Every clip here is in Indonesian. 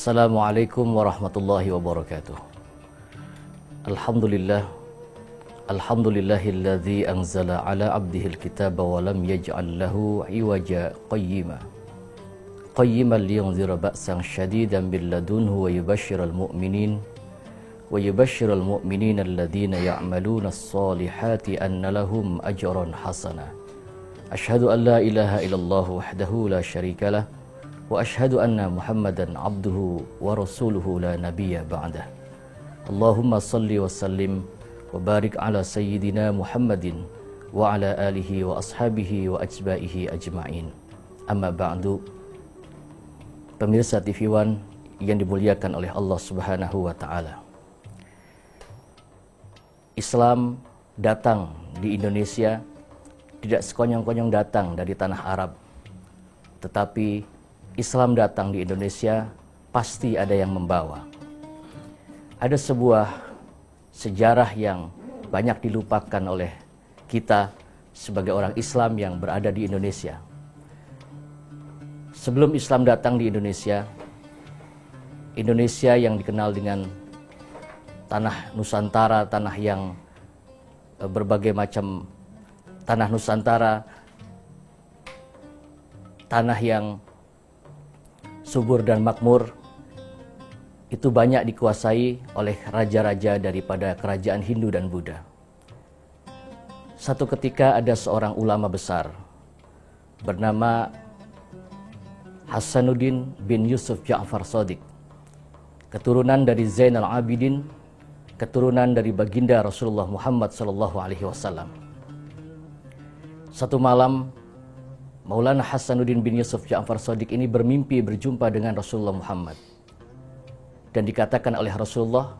Assalamualaikum warahmatullahi wabarakatuh. Alhamdulillah. Alhamdulillahilladzi anzala ala abdihil kitaba wa lam yaj'al lahu iwaja qayyima. Qayyiman liyunzira ba'san syadidan min ladunhu wa yubashshiral mu'minin alladhina ya'maluna as-solihati anna lahum ajran hasana. Asyhadu an la ilaha illallah wahdahu la syarikalah wa asyhadu anna Muhammadan abduhu wa rasuluhu la nabiyya ba'dah. Allahumma salli wa sallim wa barik ala sayyidina Muhammadin wa ala alihi wa ashabihi wa ajbaihi ajma'in. Amma ba'du. Pemirsa TV One yang dimuliakan oleh Allah Subhanahu wa taala. Islam datang di Indonesia tidak sekonyong-konyong datang dari tanah Arab, tetapi Islam datang di Indonesia pasti ada yang membawa. Ada sebuah sejarah yang banyak dilupakan oleh kita sebagai orang Islam yang berada di Indonesia. Sebelum Islam datang di Indonesia, Indonesia yang dikenal dengan tanah Nusantara, tanah yang berbagai macam tanah Nusantara, tanah yang subur dan makmur, itu banyak dikuasai oleh raja-raja daripada kerajaan Hindu dan Buddha. Satu ketika ada seorang ulama besar bernama Hasanuddin bin Yusuf Ja'far Shadiq, keturunan dari Zainal Abidin, keturunan dari baginda Rasulullah Muhammad SAW. Satu malam Maulana Hasanuddin bin Yusuf Ja'far Shadiq ini bermimpi berjumpa dengan Rasulullah Muhammad. Dan dikatakan oleh Rasulullah,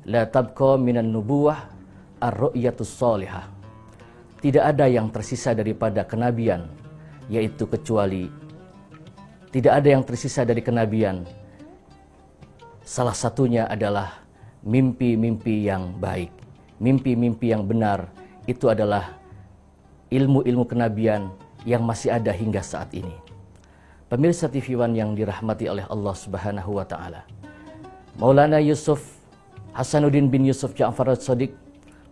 la tabqa minan nubuwah ar-ru'yatus shalihah. Tidak ada yang tersisa daripada kenabian, yaitu kecuali tidak ada yang tersisa dari kenabian. Salah satunya adalah mimpi-mimpi yang baik. Mimpi-mimpi yang benar itu adalah ilmu-ilmu kenabian yang masih ada hingga saat ini. Pemirsa TV One yang dirahmati oleh Allah Subhanahu wa taala. Maulana Yusuf Hasanuddin bin Yusuf Ja'far Shadiq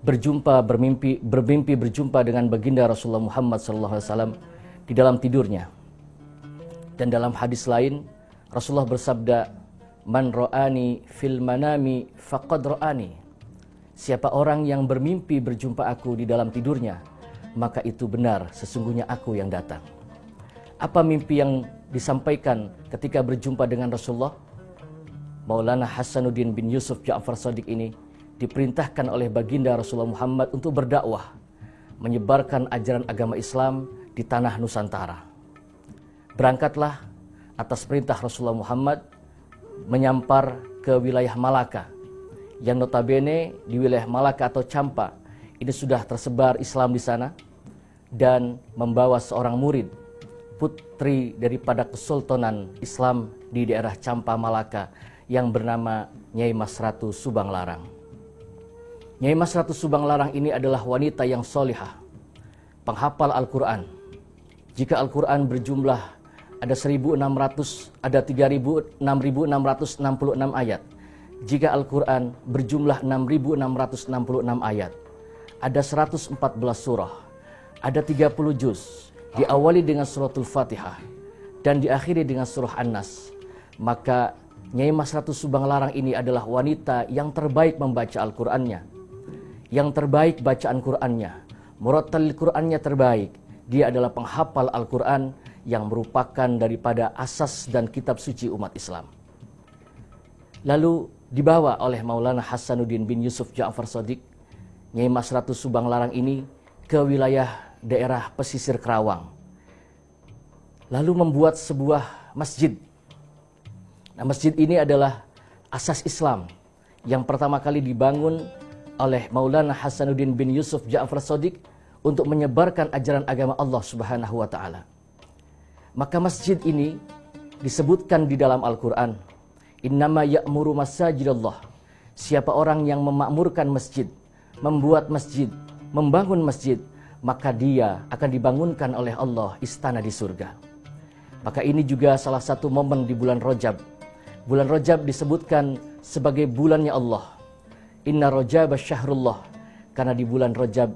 bermimpi berjumpa dengan baginda Rasulullah Muhammad SAW di dalam tidurnya. Dan dalam hadis lain Rasulullah bersabda, "Man ra'ani fil manami faqad ra'ani." Siapa orang yang bermimpi berjumpa aku di dalam tidurnya, maka itu benar, sesungguhnya aku yang datang. Apa mimpi yang disampaikan ketika berjumpa dengan Rasulullah? Maulana Hasanuddin bin Yusuf Ja'far Shadiq ini diperintahkan oleh baginda Rasulullah Muhammad untuk berdakwah, menyebarkan ajaran agama Islam di tanah Nusantara. Berangkatlah atas perintah Rasulullah Muhammad menyampar ke wilayah Malaka, yang notabene di wilayah Malaka atau Champa ini sudah tersebar Islam di sana, dan membawa seorang murid, putri daripada Kesultanan Islam di daerah Champa Malaka yang bernama Nyai Mas Ratu Subang Larang. Nyai Mas Ratu Subang Larang ini adalah wanita yang solihah, penghafal Al-Quran. Jika Al-Quran berjumlah ada 6.666 ayat. Jika Al-Quran berjumlah 6.666 ayat. Ada 114 surah, ada 30 juz, diawali dengan suratul Fatihah dan diakhiri dengan surah An-Nas. Maka Nyai Mas Ratu Subang Larang ini adalah wanita yang terbaik membaca Al-Qur'annya, yang terbaik bacaan Qur'annya, murattal Qur'annya terbaik. Dia adalah penghafal Al-Qur'an yang merupakan daripada asas dan kitab suci umat Islam. Lalu dibawa oleh Maulana Hasanuddin bin Yusuf Ja'far Shadiq, Nyai Mas Ratu Subang Larang ini ke wilayah daerah pesisir Kerawang. Lalu membuat sebuah masjid. Nah, masjid ini adalah asas Islam yang pertama kali dibangun oleh Maulana Hasanuddin bin Yusuf Ja'far Shadiq untuk menyebarkan ajaran agama Allah Subhanahu wa taala. Maka masjid ini disebutkan di dalam Al-Qur'an, innama ya'muru masajidallah. Siapa orang yang memakmurkan masjid, membuat masjid, membangun masjid, maka dia akan dibangunkan oleh Allah istana di surga. Maka ini juga salah satu momen di bulan Rajab, Bulan Rajab disebutkan sebagai bulannya Allah. Inna Rajab syahrullah. Karena di bulan Rajab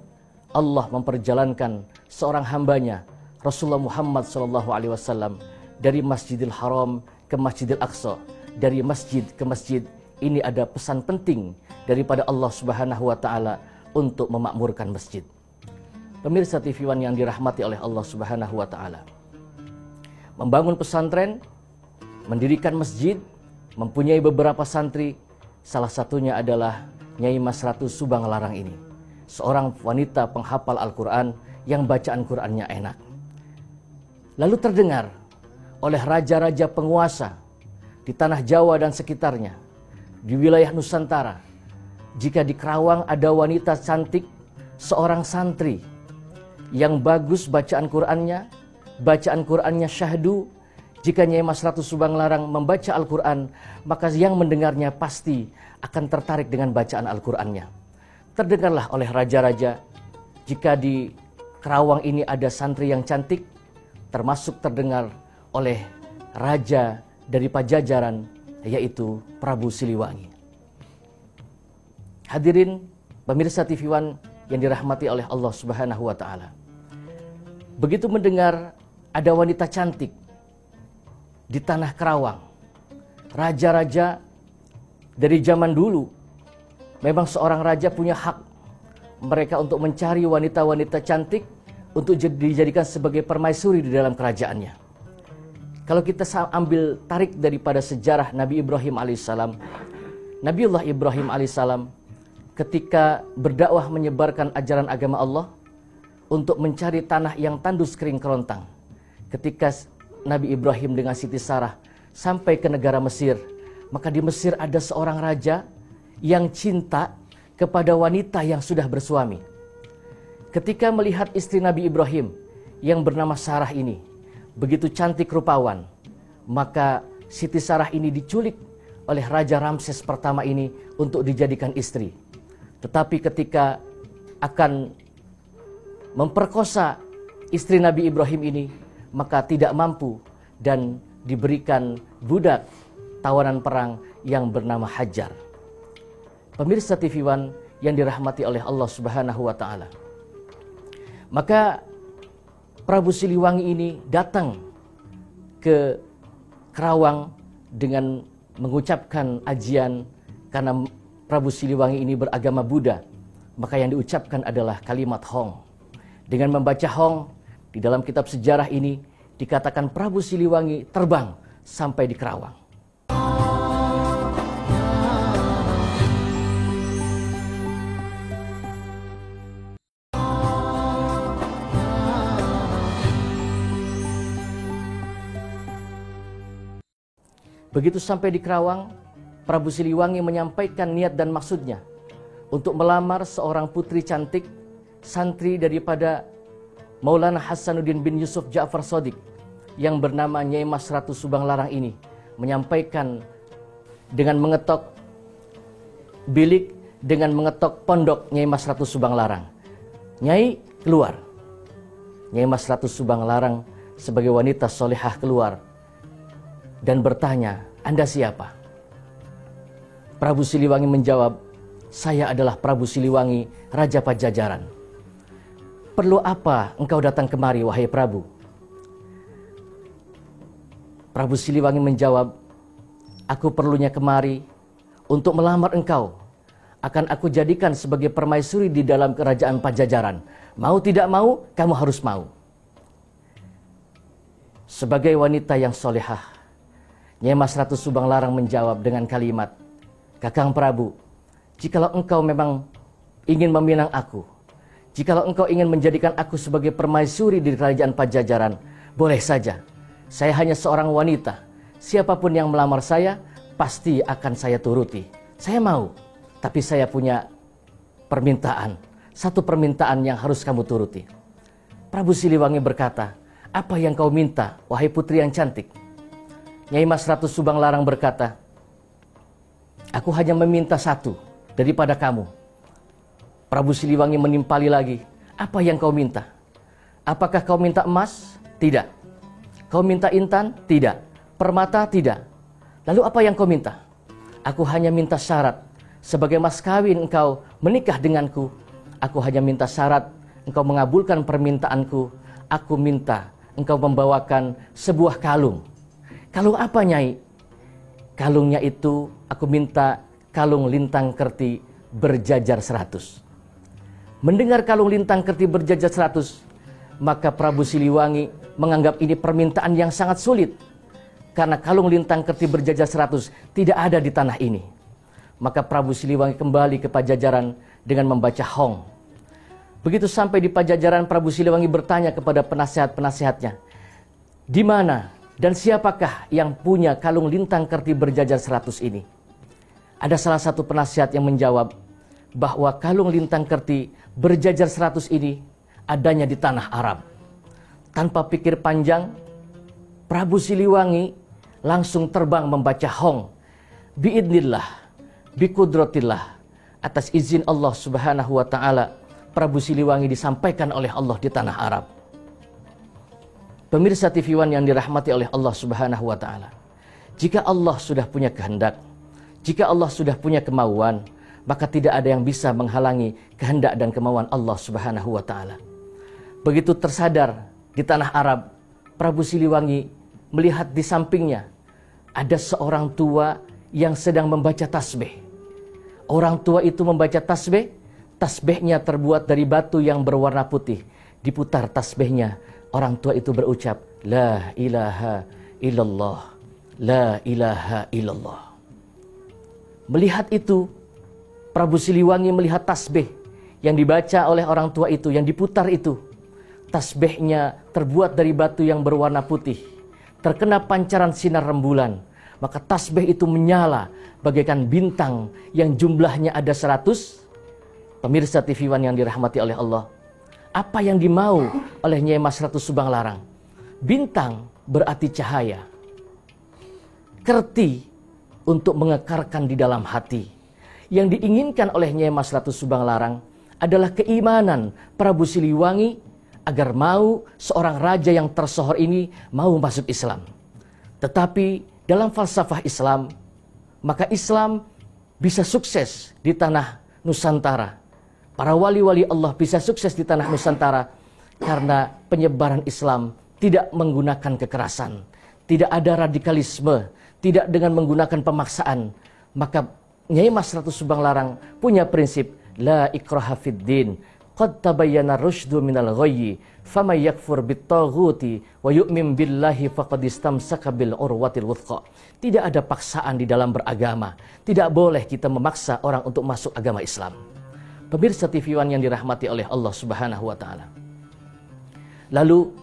Allah memperjalankan seorang hambanya Rasulullah Muhammad SAW dari Masjidil Haram ke Masjidil Aqsa, dari masjid ke masjid. Ini ada pesan penting daripada Allah Subhanahu wa taala untuk memakmurkan masjid. Pemirsa TV One yang dirahmati oleh Allah Subhanahu wa taala. Membangun pesantren, mendirikan masjid, mempunyai beberapa santri, salah satunya adalah Nyai Mas Ratu Subang Larang ini. Seorang wanita penghafal Al-Quran yang bacaan Qurannya enak. Lalu terdengar oleh raja-raja penguasa di tanah Jawa dan sekitarnya, di wilayah Nusantara, jika di Kerawang ada wanita cantik, seorang santri yang bagus bacaan Qurannya syahdu. Jika Nyai Mas Ratu Subang Larang membaca Al-Quran, maka yang mendengarnya pasti akan tertarik dengan bacaan Al-Qurannya. Terdengarlah oleh raja-raja, jika di Kerawang ini ada santri yang cantik, termasuk terdengar oleh raja dari Pajajaran, yaitu Prabu Siliwangi. Hadirin pemirsa TV One yang dirahmati oleh Allah Subhanahu wa taala. Begitu mendengar ada wanita cantik di tanah Kerawang, raja-raja dari zaman dulu, memang seorang raja punya hak mereka untuk mencari wanita-wanita cantik untuk dijadikan sebagai permaisuri di dalam kerajaannya. Kalau kita ambil tarik daripada sejarah Nabi Ibrahim alaihissalam, Nabiullah Ibrahim alaihissalam ketika berdakwah menyebarkan ajaran agama Allah untuk mencari tanah yang tandus kering kerontang. Ketika Nabi Ibrahim dengan Siti Sarah sampai ke negara Mesir, maka di Mesir ada seorang raja yang cinta kepada wanita yang sudah bersuami. Ketika melihat istri Nabi Ibrahim yang bernama Sarah ini begitu cantik rupawan, maka Siti Sarah ini diculik oleh Raja Ramses pertama ini untuk dijadikan istri. Tetapi ketika akan memperkosa istri Nabi Ibrahim ini, maka tidak mampu dan diberikan budak tawanan perang yang bernama Hajar. Pemirsa TV One yang dirahmati oleh Allah Subhanahu wa taala. Maka Prabu Siliwangi ini datang ke Kerawang dengan mengucapkan ajian, karena Prabu Siliwangi ini beragama Buddha. Maka yang diucapkan adalah kalimat Hong. Dengan membaca Hong, di dalam kitab sejarah ini dikatakan Prabu Siliwangi terbang sampai di Kerawang. Begitu sampai di Kerawang, Prabu Siliwangi menyampaikan niat dan maksudnya untuk melamar seorang putri cantik, santri daripada Maulana Hasanuddin bin Yusuf Ja'far Shadiq yang bernama Nyai Mas Ratu Subang Larang ini, menyampaikan dengan mengetok bilik, dengan mengetok pondok Nyai Mas Ratu Subang Larang. Nyai keluar. Nyai Mas Ratu Subang Larang sebagai wanita solehah keluar dan bertanya, "Anda siapa?" Prabu Siliwangi menjawab, "Saya adalah Prabu Siliwangi, Raja Pajajaran." "Perlu apa engkau datang kemari, wahai Prabu?" Prabu Siliwangi menjawab, "Aku perlunya kemari untuk melamar engkau. Akan aku jadikan sebagai permaisuri di dalam kerajaan Pajajaran. Mau tidak mau, kamu harus mau." Sebagai wanita yang solehah, Nyai Mas Ratu Subang Larang menjawab dengan kalimat, "Kakang Prabu, jikalau engkau memang ingin meminang aku, jikalau engkau ingin menjadikan aku sebagai permaisuri di kerajaan Pajajaran, boleh saja. Saya hanya seorang wanita. Siapapun yang melamar saya, pasti akan saya turuti. Saya mau, tapi saya punya permintaan. Satu permintaan yang harus kamu turuti." Prabu Siliwangi berkata, "Apa yang kau minta, wahai putri yang cantik?" Nyai Mas Ratu Subang Larang berkata, "Aku hanya meminta satu daripada kamu." Prabu Siliwangi menimpali lagi, "Apa yang kau minta? Apakah kau minta emas? Tidak. Kau minta intan? Tidak. Permata? Tidak. Lalu apa yang kau minta? Aku hanya minta syarat. Sebagai mas kawin engkau menikah denganku. Aku hanya minta syarat engkau mengabulkan permintaanku. Aku minta engkau membawakan sebuah kalung. Kalung apa, Nyai? Kalungnya itu aku minta kalung lintang kerti berjajar 100. Mendengar kalung lintang kerti berjajar 100, maka Prabu Siliwangi menganggap ini permintaan yang sangat sulit. Karena kalung lintang kerti berjajar 100 tidak ada di tanah ini. Maka Prabu Siliwangi kembali ke Pajajaran dengan membaca Hong. Begitu sampai di Pajajaran, Prabu Siliwangi bertanya kepada penasihat-penasihatnya, di mana dan siapakah yang punya kalung lintang kerti berjajar 100 ini? Ada salah satu penasihat yang menjawab bahwa kalung lintang kerti berjajar 100 ini adanya di tanah Arab. Tanpa pikir panjang, Prabu Siliwangi langsung terbang membaca Hong. Biidnillah, biqudratillah, atas izin Allah Subhanahu wa Ta'ala, Prabu Siliwangi disampaikan oleh Allah di tanah Arab. Pemirsa TV One yang dirahmati oleh Allah Subhanahu wa Ta'ala, jika Allah sudah punya kehendak, jika Allah sudah punya kemauan, maka tidak ada yang bisa menghalangi kehendak dan kemauan Allah Subhanahu wa Ta'ala. Begitu tersadar di tanah Arab, Prabu Siliwangi melihat di sampingnya ada seorang tua yang sedang membaca tasbih. Orang tua itu membaca tasbih, tasbihnya terbuat dari batu yang berwarna putih. Diputar tasbihnya, orang tua itu berucap, La ilaha illallah, La ilaha illallah. Melihat itu, Prabu Siliwangi melihat tasbih yang dibaca oleh orang tua itu, yang diputar itu. Tasbihnya terbuat dari batu yang berwarna putih. Terkena pancaran sinar rembulan, maka tasbih itu menyala bagaikan bintang yang jumlahnya ada 100. Pemirsa TV One yang dirahmati oleh Allah, apa yang dimau oleh Nyai Mas Ratu Subang Larang? Bintang berarti cahaya, kerti untuk mengekarkan di dalam hati. Yang diinginkan oleh Nyai Mas Ratu Subang Larang adalah keimanan Prabu Siliwangi agar mau seorang raja yang tersohor ini mau masuk Islam. Tetapi dalam falsafah Islam, maka Islam bisa sukses di tanah Nusantara. Para wali-wali Allah bisa sukses di tanah Nusantara karena penyebaran Islam tidak menggunakan kekerasan, tidak ada radikalisme, tidak dengan menggunakan pemaksaan. Maka Nyai Mas Ratu Subang Larang punya prinsip la ikraha fid din. Qad tabayyana rusydu minal ghayyi faman yakfur bittaghuti wa yu'min billahi faqad istamsaka bil urwatil wuthqa. Tidak ada paksaan di dalam beragama. Tidak boleh kita memaksa orang untuk masuk agama Islam. Pemirsa TV One yang dirahmati oleh Allah Subhanahu wa Ta'ala. Lalu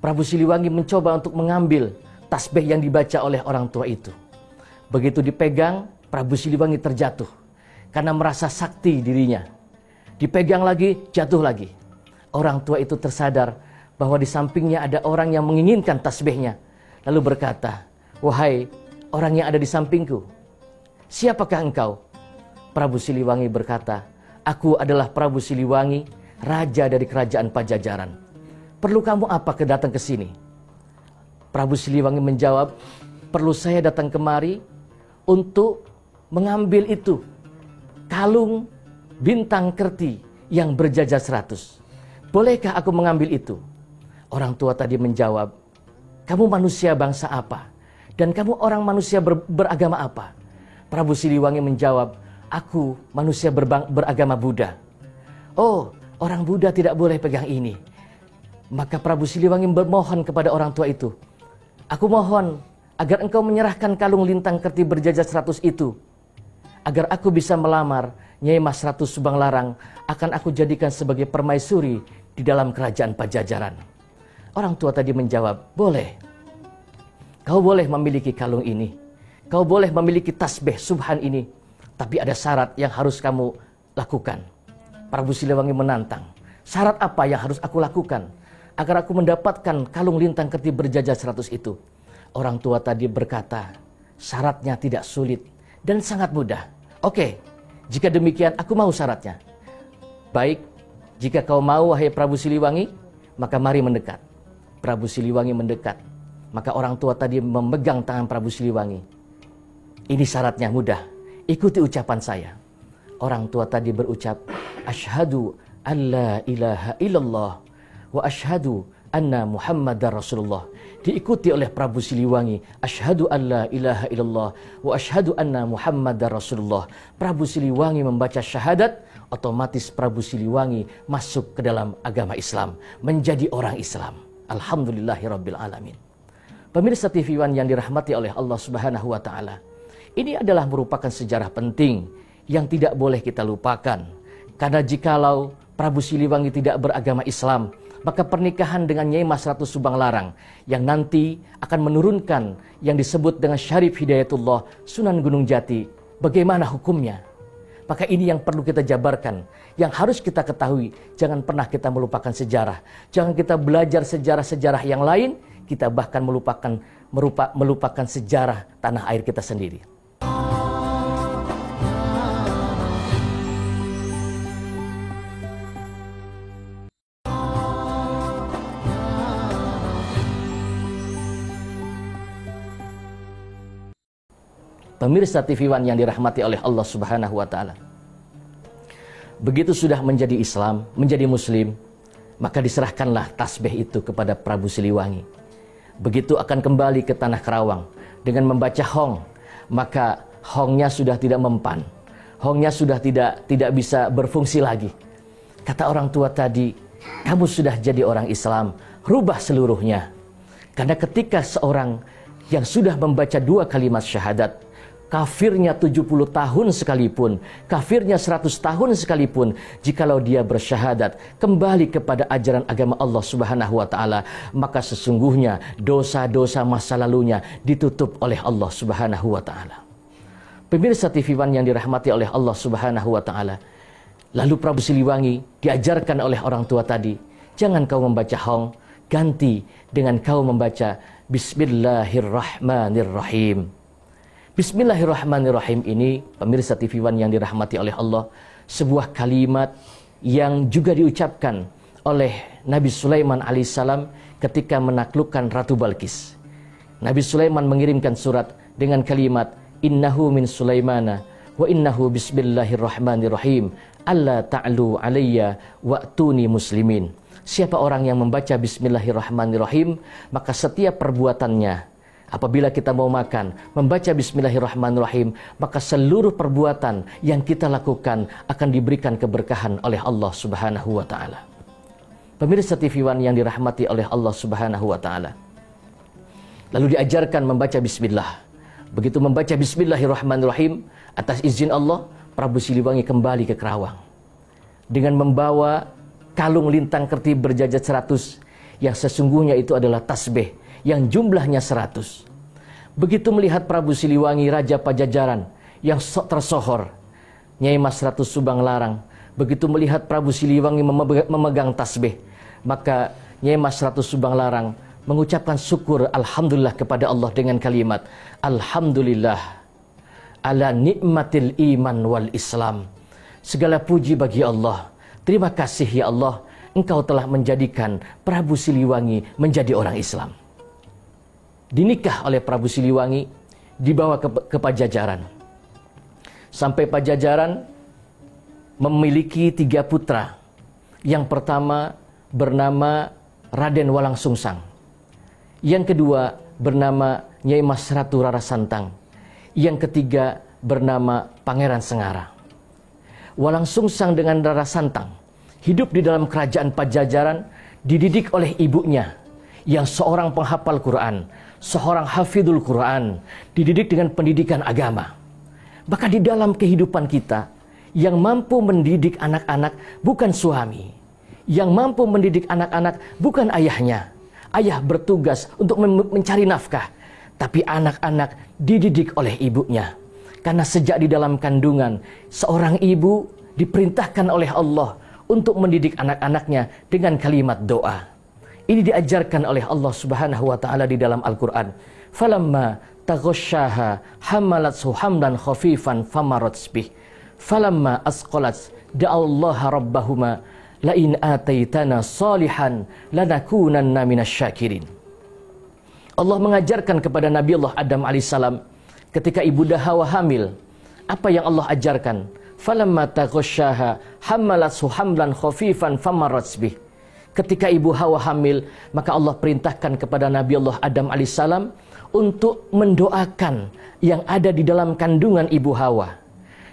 Prabu Siliwangi mencoba untuk mengambil tasbih yang dibaca oleh orang tua itu. Begitu dipegang, Prabu Siliwangi terjatuh karena merasa sakti dirinya. Dipegang lagi, jatuh lagi. Orang tua itu tersadar bahwa di sampingnya ada orang yang menginginkan tasbihnya. Lalu berkata, wahai orang yang ada di sampingku, siapakah engkau? Prabu Siliwangi berkata, aku adalah Prabu Siliwangi, raja dari kerajaan Pajajaran. Perlu kamu apa datang ke sini? Prabu Siliwangi menjawab, perlu saya datang kemari untuk mengambil itu, kalung bintang kerti yang berjajar 100. Bolehkah aku mengambil itu? Orang tua tadi menjawab, kamu manusia bangsa apa? Dan kamu orang manusia beragama apa? Prabu Siliwangi menjawab, aku manusia beragama Buddha. Oh, orang Buddha tidak boleh pegang ini. Maka Prabu Siliwangi bermohon kepada orang tua itu, aku mohon agar engkau menyerahkan kalung lintang kerti berjajar 100 itu, agar aku bisa melamar Nyai Mas Ratu Subang Larang, akan aku jadikan sebagai permaisuri di dalam kerajaan Pajajaran. Orang tua tadi menjawab, boleh. Kau boleh memiliki kalung ini. Kau boleh memiliki tasbih subhan ini. Tapi ada syarat yang harus kamu lakukan. Prabu Siliwangi menantang. Syarat apa yang harus aku lakukan agar aku mendapatkan kalung lintang kerti berjajar 100 itu? Orang tua tadi berkata, syaratnya tidak sulit dan sangat mudah. Oke, jika demikian aku mau syaratnya. Baik, jika kau mau wahai Prabu Siliwangi, maka mari mendekat. Prabu Siliwangi mendekat. Maka orang tua tadi memegang tangan Prabu Siliwangi. Ini syaratnya mudah. Ikuti ucapan saya. Orang tua tadi berucap, asyhadu an la ilaha illallah wa asyhadu anna Muhammadar Rasulullah. Diikuti oleh Prabu Siliwangi, asyhadu an la ilaha illallah wa asyhadu anna Muhammadar Rasulullah. Prabu Siliwangi membaca syahadat, otomatis Prabu Siliwangi masuk ke dalam agama Islam, menjadi orang Islam. Alhamdulillahirabbil alamin. Pemirsa TV One yang dirahmati oleh Allah Subhanahu wa taala. Ini adalah merupakan sejarah penting yang tidak boleh kita lupakan. Karena jikalau Prabu Siliwangi tidak beragama Islam, maka pernikahan dengan Nyai Mas Ratu Subang Larang yang nanti akan menurunkan yang disebut dengan Syarif Hidayatullah Sunan Gunung Jati, bagaimana hukumnya? Maka ini yang perlu kita jabarkan, yang harus kita ketahui. Jangan pernah kita melupakan sejarah. Jangan kita belajar sejarah-sejarah yang lain, kita bahkan melupakan sejarah tanah air kita sendiri. Pemirsa TV One yang dirahmati oleh Allah Subhanahu wa taala. Begitu sudah menjadi Islam, menjadi Muslim, maka diserahkanlah tasbih itu kepada Prabu Siliwangi. Begitu akan kembali ke tanah Karawang dengan membaca hong, maka hongnya sudah tidak mempan. Hongnya sudah tidak bisa berfungsi lagi. Kata orang tua tadi, kamu sudah jadi orang Islam, rubah seluruhnya. Karena ketika seorang yang sudah membaca 2 kalimat syahadat, kafirnya 70 tahun sekalipun, kafirnya 100 tahun sekalipun, jikalau dia bersyahadat kembali kepada ajaran agama Allah Subhanahu wa taala, maka sesungguhnya dosa-dosa masa lalunya ditutup oleh Allah Subhanahu wa taala. Pemirsa TV One yang dirahmati oleh Allah Subhanahu wa taala. Lalu Prabu Siliwangi diajarkan oleh orang tua tadi, jangan kau membaca hong, ganti dengan kau membaca Bismillahirrahmanirrahim. Bismillahirrahmanirrahim ini, pemirsa TV One yang dirahmati oleh Allah, sebuah kalimat yang juga diucapkan oleh Nabi Sulaiman alaihissalam ketika menaklukkan Ratu Balkis. Nabi Sulaiman mengirimkan surat dengan kalimat, Innahu min Sulaimana wa innahu bismillahirrahmanirrahim alla ta'lu alayya wa'tuni muslimin. Siapa orang yang membaca Bismillahirrahmanirrahim, maka setiap perbuatannya, apabila kita mau makan, membaca Bismillahirrahmanirrahim, maka seluruh perbuatan yang kita lakukan akan diberikan keberkahan oleh Allah Subhanahu wa taala. Pemirsa TV One yang dirahmati oleh Allah Subhanahu wa taala. Lalu diajarkan membaca bismillah. Begitu membaca Bismillahirrahmanirrahim, atas izin Allah, Prabu Siliwangi kembali ke Karawang dengan membawa kalung lintang kertih berjajat 100 yang sesungguhnya itu adalah tasbih yang jumlahnya 100. Begitu melihat Prabu Siliwangi, Raja Pajajaran yang tersohor, Nyai Mas Ratu Subang Larang, begitu melihat Prabu Siliwangi memegang tasbih, maka Nyai Mas Ratu Subang Larang mengucapkan syukur alhamdulillah kepada Allah dengan kalimat alhamdulillah ala nikmatil iman wal Islam. Segala puji bagi Allah. Terima kasih ya Allah, Engkau telah menjadikan Prabu Siliwangi menjadi orang Islam. Dinikah oleh Prabu Siliwangi, dibawa ke Pajajaran. Sampai Pajajaran memiliki 3 putra. Yang pertama bernama Raden Walang Sungsang. Yang kedua bernama Nyai Mas Ratu Rara Santang. Yang ketiga bernama Pangeran Sengara. Walang Sungsang dengan Rara Santang hidup di dalam kerajaan Pajajaran, dididik oleh ibunya yang seorang penghafal Quran, seorang hafidul Quran, dididik dengan pendidikan agama. Maka di dalam kehidupan kita, yang mampu mendidik anak-anak bukan suami, yang mampu mendidik anak-anak bukan ayahnya. Ayah bertugas untuk mencari nafkah, tapi anak-anak dididik oleh ibunya. Karena sejak di dalam kandungan, seorang ibu diperintahkan oleh Allah untuk mendidik anak-anaknya dengan kalimat doa. Ini diajarkan oleh Allah Subhanahu wa taala di dalam Al-Qur'an. Falamma taghasyaha hamalathu hamlan khafifan famarat bih. Falamma asqalat da'allaha rabbahuma la in ataitana salihan lanakunanna minasyakirin. Allah mengajarkan kepada Nabi Allah Adam alaihissalam Ketika Ibunda Hawa hamil, apa yang Allah ajarkan? Falamma taghasyaha hamalathu hamlan khafifan famarrat bih. Ketika ibu Hawa hamil, maka Allah perintahkan kepada Nabi Allah Adam alaihissalam untuk mendoakan yang ada di dalam kandungan ibu Hawa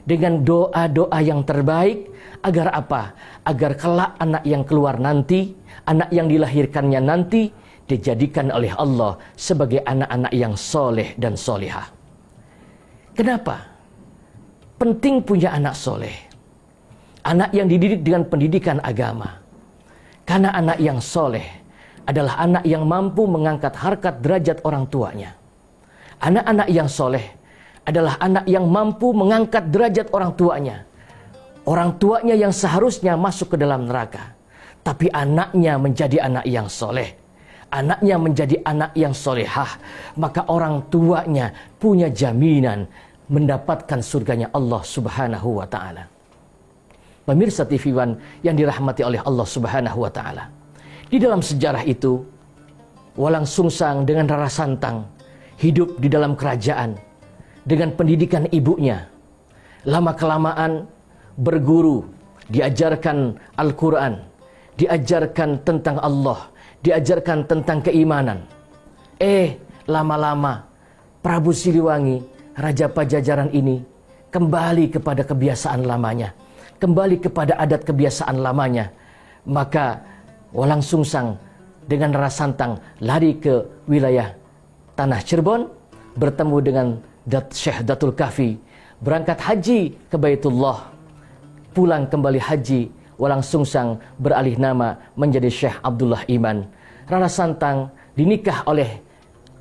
dengan doa-doa yang terbaik. Agar apa? Agar kelak anak yang keluar nanti, anak yang dilahirkannya nanti, dijadikan oleh Allah sebagai anak-anak yang soleh dan solehah. Kenapa? Penting punya anak soleh. Anak yang dididik dengan pendidikan agama. Karena anak yang soleh adalah anak yang mampu mengangkat harkat derajat orang tuanya. Anak-anak yang soleh adalah anak yang mampu mengangkat derajat orang tuanya. Orang tuanya yang seharusnya masuk ke dalam neraka, tapi anaknya menjadi anak yang soleh, anaknya menjadi anak yang solehah, maka orang tuanya punya jaminan mendapatkan surganya Allah Subhanahu wa Ta'ala. Pemirsa TV One yang dirahmati oleh Allah Subhanahu wa Ta'ala, di dalam sejarah itu, Walang Sungsang dengan Rara Santang hidup di dalam kerajaan dengan pendidikan ibunya. Lama-kelamaan berguru, diajarkan Al-Quran, diajarkan tentang Allah, diajarkan tentang keimanan. Lama-lama Prabu Siliwangi, Raja Pajajaran ini kembali kepada kebiasaan lamanya, kembali kepada adat kebiasaan lamanya. Maka Walang Sungsang dengan Rara Santang lari ke wilayah tanah Cirebon, bertemu dengan Syekh Datul Kahfi, berangkat haji ke Baitullah. Pulang kembali haji, Walang Sungsang beralih nama menjadi Syekh Abdullah Iman. Rara Santang dinikah oleh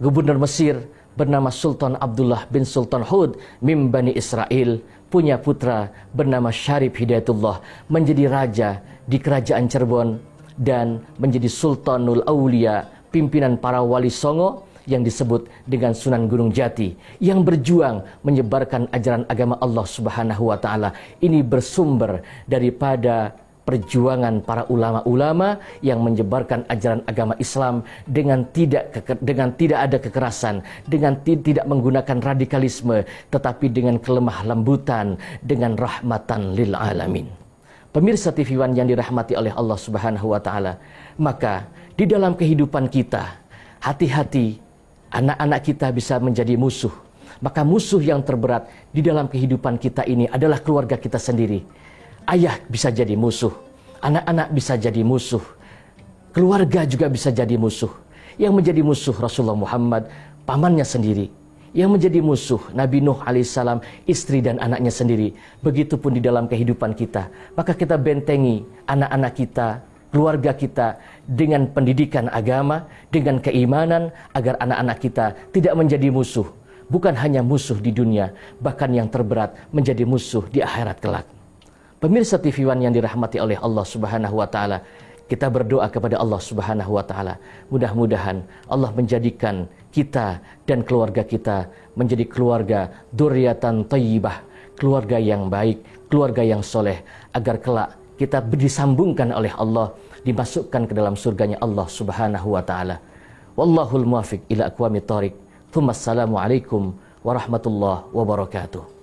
gubernur Mesir bernama Sultan Abdullah bin Sultan Hud min Bani Israel, punya putra bernama Syarif Hidayatullah, menjadi raja di kerajaan Cirebon dan menjadi Sultanul Aulia, pimpinan para wali songo yang disebut dengan Sunan Gunung Jati, yang berjuang menyebarkan ajaran agama Allah Subhanahu wa Ta'ala. Ini bersumber daripada perjuangan para ulama-ulama yang menyebarkan ajaran agama Islam dengan tidak ada kekerasan, dengan tidak menggunakan radikalisme, tetapi dengan kelemah lembutan, dengan rahmatan lil alamin. Pemirsa TV One yang dirahmati oleh Allah Subhanahu wa Ta'ala, maka di dalam kehidupan kita, hati-hati, anak-anak kita bisa menjadi musuh. Maka musuh yang terberat di dalam kehidupan kita ini adalah keluarga kita sendiri. Ayah bisa jadi musuh, anak-anak bisa jadi musuh, keluarga juga bisa jadi musuh. Yang menjadi musuh Rasulullah Muhammad, pamannya sendiri. Yang menjadi musuh Nabi Nuh alaihissalam, istri dan anaknya sendiri. Begitupun di dalam kehidupan kita. Maka kita bentengi anak-anak kita, keluarga kita dengan pendidikan agama, dengan keimanan, agar anak-anak kita tidak menjadi musuh. Bukan hanya musuh di dunia, bahkan yang terberat menjadi musuh di akhirat kelak. Pemirsa TV One yang dirahmati oleh Allah Subhanahu wa Ta'ala, kita berdoa kepada Allah Subhanahu wa Ta'ala, mudah-mudahan Allah menjadikan kita dan keluarga kita menjadi keluarga dzurriatan thayyibah, keluarga yang baik, keluarga yang soleh, agar kelak kita disambungkan oleh Allah, dimasukkan ke dalam surganya Allah Subhanahu wa Ta'ala. Wallahul muwaffiq ila aqwamit thoriq. Assalamualaikum warahmatullahi wabarakatuh.